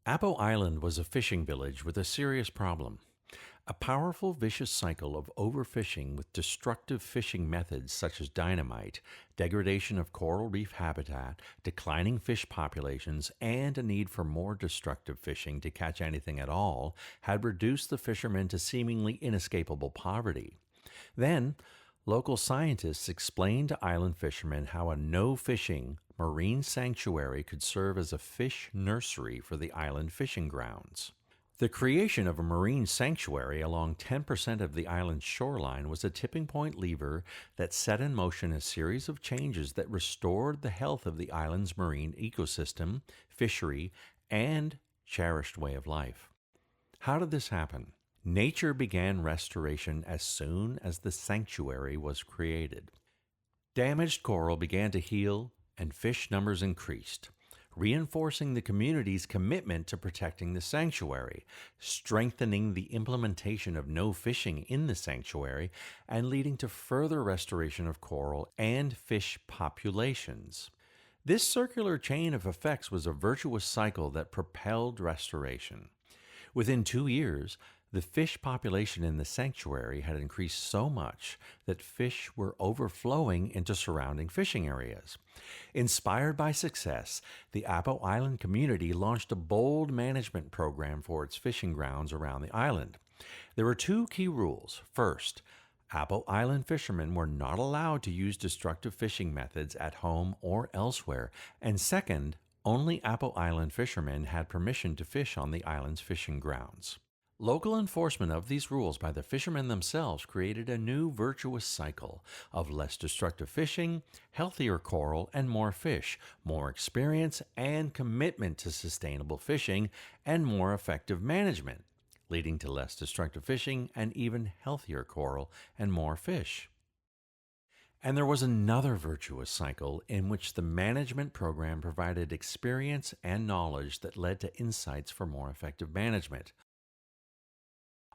Apo Island was a fishing village with a serious problem. A powerful, vicious cycle of overfishing with destructive fishing methods such as dynamite, degradation of coral reef habitat, declining fish populations, and a need for more destructive fishing to catch anything at all had reduced the fishermen to seemingly inescapable poverty. Then, local scientists explained to island fishermen how a no fishing marine sanctuary could serve as a fish nursery for the island fishing grounds. The creation of a marine sanctuary along 10% of the island's shoreline was a tipping point lever that set in motion a series of changes that restored the health of the island's marine ecosystem, fishery, and cherished way of life. How did this happen? Nature began restoration as soon as the sanctuary was created. Damaged coral began to heal and fish numbers increased, reinforcing the community's commitment to protecting the sanctuary, strengthening the implementation of no fishing in the sanctuary, and leading to further restoration of coral and fish populations. This circular chain of effects was a virtuous cycle that propelled restoration. Within 2 years, the fish population in the sanctuary had increased so much that fish were overflowing into surrounding fishing areas. Inspired by success, the Apo Island community launched a bold management program for its fishing grounds around the island. There were two key rules. First, Apo Island fishermen were not allowed to use destructive fishing methods at home or elsewhere. And second, only Apo Island fishermen had permission to fish on the island's fishing grounds. Local enforcement of these rules by the fishermen themselves created a new virtuous cycle of less destructive fishing, healthier coral, and more fish, more experience and commitment to sustainable fishing, and more effective management, leading to less destructive fishing and even healthier coral and more fish. And there was another virtuous cycle in which the management program provided experience and knowledge that led to insights for more effective management.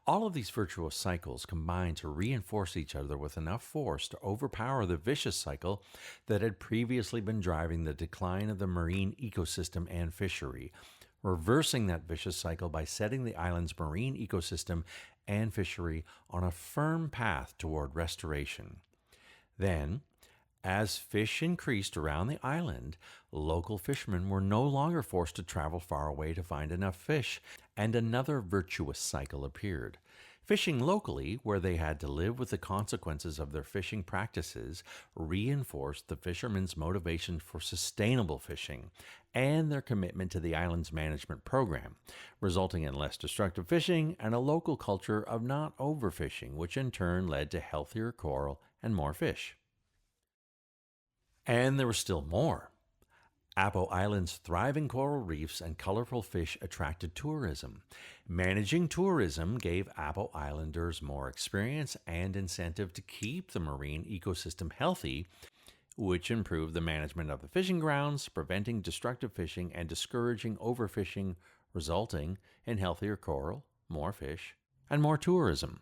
All of these virtuous cycles combined to reinforce each other with enough force to overpower the vicious cycle that had previously been driving the decline of the marine ecosystem and fishery, reversing that vicious cycle by setting the island's marine ecosystem and fishery on a firm path toward restoration. Then, as fish increased around the island, local fishermen were no longer forced to travel far away to find enough fish, and another virtuous cycle appeared. Fishing locally, where they had to live with the consequences of their fishing practices, reinforced the fishermen's motivation for sustainable fishing and their commitment to the island's management program, resulting in less destructive fishing and a local culture of not overfishing, which in turn led to healthier coral and more fish. And there was still more. Apo Island's thriving coral reefs and colorful fish attracted tourism. Managing tourism gave Apo Islanders more experience and incentive to keep the marine ecosystem healthy, which improved the management of the fishing grounds, preventing destructive fishing and discouraging overfishing, resulting in healthier coral, more fish, and more tourism.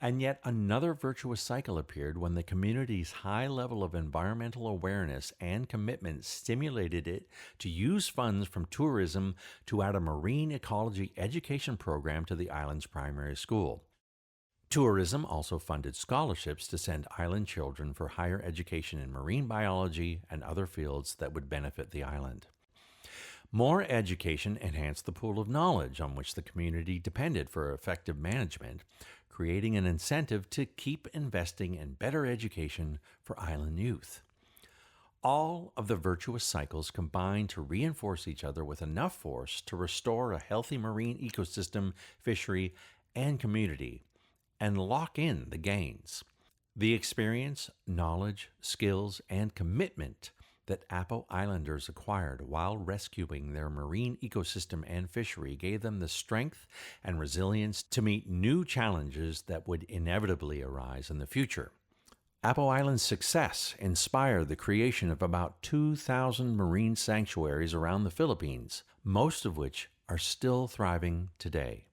And yet another virtuous cycle appeared when the community's high level of environmental awareness and commitment stimulated it to use funds from tourism to add a marine ecology education program to the island's primary school. Tourism also funded scholarships to send island children for higher education in marine biology and other fields that would benefit the island. More education enhanced the pool of knowledge on which the community depended for effective management, creating an incentive to keep investing in better education for island youth. All of the virtuous cycles combine to reinforce each other with enough force to restore a healthy marine ecosystem, fishery, and community, and lock in the gains. The experience, knowledge, skills, and commitment that Apo Islanders acquired while rescuing their marine ecosystem and fishery gave them the strength and resilience to meet new challenges that would inevitably arise in the future. Apo Island's success inspired the creation of about 2,000 marine sanctuaries around the Philippines, most of which are still thriving today.